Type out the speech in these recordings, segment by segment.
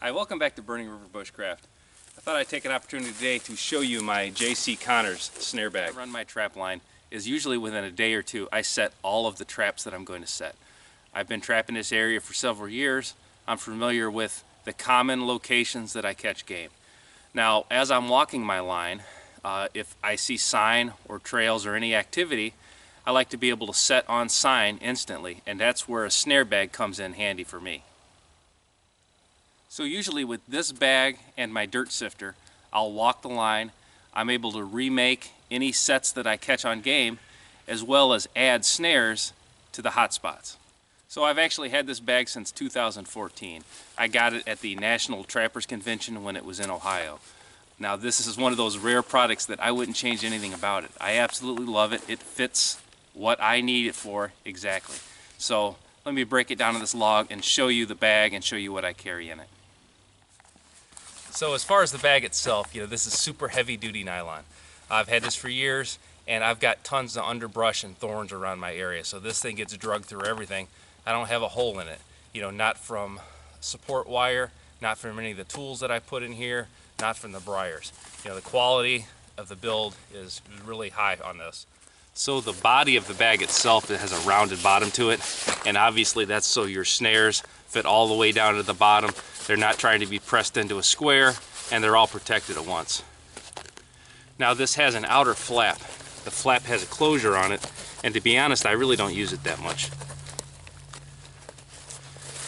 Hi, welcome back to Burning River Bushcraft. I thought I'd take an opportunity today to show you my J.C. Connors snare bag. I run my trap line is usually within a day or two I set all of the traps that I'm going to set. I've been trapping this area for several years. I'm familiar with the common locations that I catch game. Now, as I'm walking my line, if I see sign or trails or any activity, I like to be able to set on sign instantly, and that's where a snare bag comes in handy for me. So usually with this bag and my dirt sifter, I'll walk the line. I'm able to remake any sets that I catch on game, as well as add snares to the hot spots. So I've actually had this bag since 2014. I got it at the National Trappers Convention when it was in Ohio. Now this is one of those rare products that I wouldn't change anything about it. I absolutely love it. It fits what I need it for exactly. So let me break it down to this log and show you the bag and show you what I carry in it. So as far as the bag itself, this is super heavy duty nylon. I've had this for years, and I've got tons of underbrush and thorns around my area, so this thing gets drugged through everything. I don't have a hole in it, not from support wire, not from any of the tools that I put in here, not from the briars. The quality of the build is really high on this. So the body of the bag itself, it has a rounded bottom to it, and obviously that's so your snares fit all the way down to the bottom. They're not trying to be pressed into a square, and they're all protected at once. Now this has an outer flap. The flap has a closure on it, and to be honest, I really don't use it that much.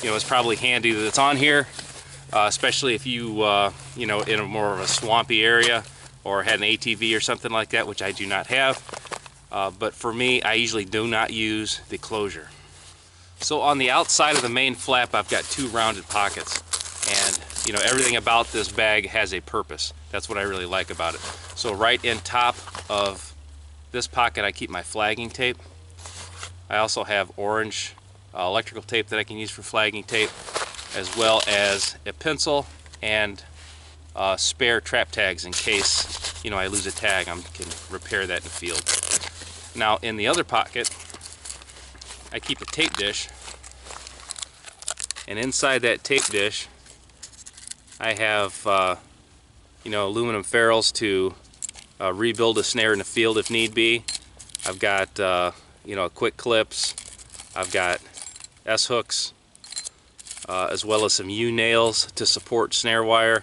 It's probably handy that it's on here, especially if you, in a more of a swampy area or had an ATV or something like that, which I do not have. But for me, I usually do not use the closure. So on the outside of the main flap, I've got two rounded pockets. And everything about this bag has a purpose. That's what I really like about it. So right in top of this pocket, I keep my flagging tape. I also have orange electrical tape that I can use for flagging tape, as well as a pencil and spare trap tags in case I lose a tag. I can repair that in the field. Now in the other pocket, I keep a tape dish, and inside that tape dish I have aluminum ferrules to rebuild a snare in the field if need be. I've got quick clips, I've got S-hooks, as well as some U-nails to support snare wire.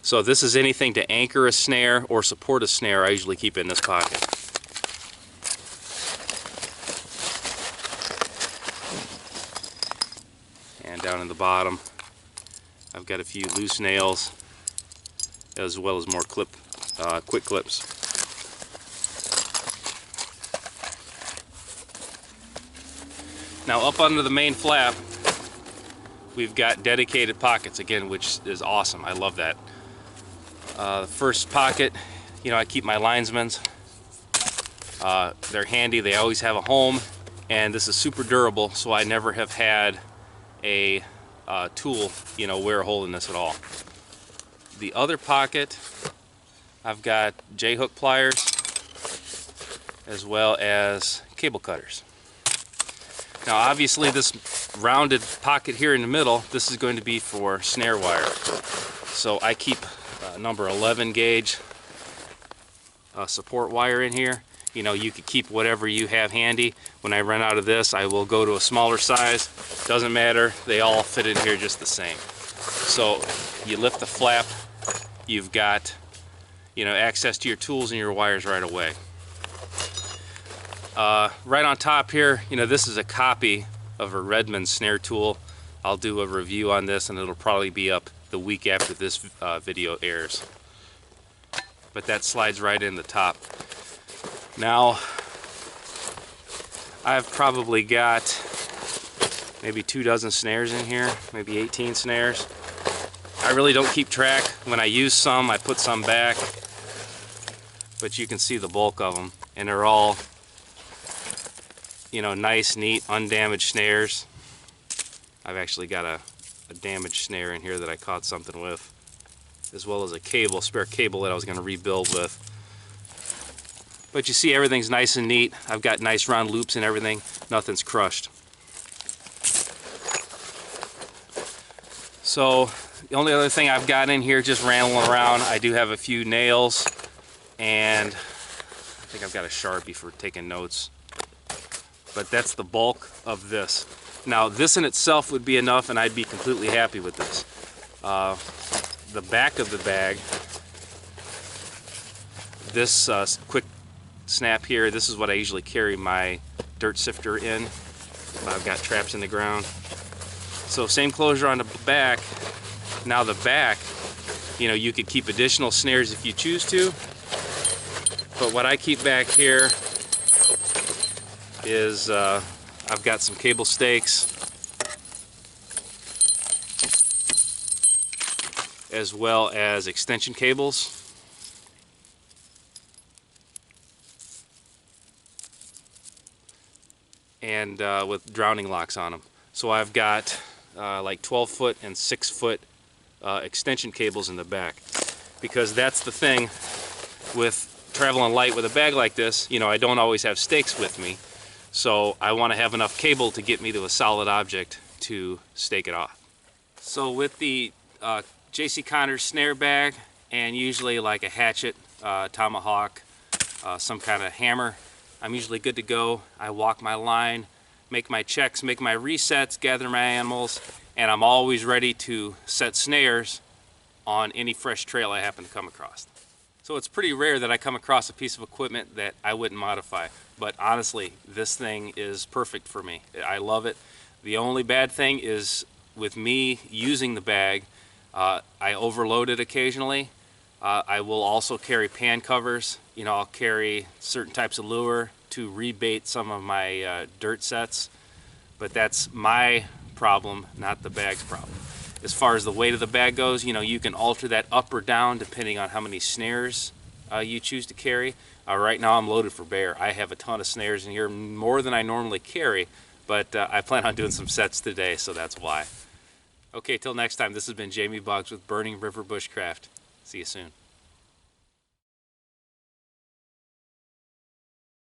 So if this is anything to anchor a snare or support a snare, I usually keep it in this pocket. And down in the bottom, I've got a few loose nails, as well as more quick clips. Now up under the main flap, we've got dedicated pockets again, which is awesome. I love that. The first pocket, I keep my linesmen's. They're handy. They always have a home, and this is super durable, so I never have had a tool, wear a hole in this at all. The other pocket, I've got J-hook pliers, as well as cable cutters. Now obviously this rounded pocket here in the middle, this is going to be for snare wire. So I keep number 11 gauge support wire in here. You could keep whatever you have handy. When I run out of this, I will go to a smaller size. Doesn't matter, they all fit in here just the same. So you lift the flap, you've got access to your tools and your wires right away. Right on top here, this is a copy of a Redmond snare tool. I'll do a review on this, and it'll probably be up the week after this video airs. But that slides right in the top. Now, I've probably got maybe 24 snares in here, maybe 18 snares. I really don't keep track. When I use some, I put some back, but you can see the bulk of them, and they're all nice, neat, undamaged snares. I've actually got a damaged snare in here that I caught something with, as well as a cable, spare cable that I was going to rebuild with. But you see, everything's nice and neat. I've got nice round loops and everything. Nothing's crushed. So The only other thing I've got in here just rambling around, I do have a few nails, and I think I've got a Sharpie for taking notes. But that's the bulk of this. Now this in itself would be enough and I'd be completely happy with this. The back of the bag, this quick snap here, this is what I usually carry my dirt sifter in. I've got traps in the ground. So same closure on the back. Now the back, you know, you could keep additional snares if you choose to. But what I keep back here is I've got some cable stakes, as well as extension cables. And with drowning locks on them. So I've got like 12-foot and 6-foot extension cables in the back, because that's the thing with traveling light with a bag like this. You know, I don't always have stakes with me, so I want to have enough cable to get me to a solid object to stake it off. So with the J.C. Connors snare bag, and usually like a hatchet, tomahawk, some kind of hammer, I'm usually good to go. I walk my line, make my checks, make my resets, gather my animals, and I'm always ready to set snares on any fresh trail I happen to come across. So it's pretty rare that I come across a piece of equipment that I wouldn't modify, but honestly, this thing is perfect for me. I love it. The only bad thing is with me using the bag, I overload it occasionally. I will also carry pan covers. You know, I'll carry certain types of lure to rebait some of my dirt sets, but that's my problem, not the bag's problem. As far as the weight of the bag goes, you know, you can alter that up or down depending on how many snares you choose to carry. Right now I'm loaded for bear. I have a ton of snares in here, more than I normally carry, but I plan on doing some sets today, so that's why. Okay, till next time, this has been Jamie Boggs with Burning River Bushcraft. See you soon.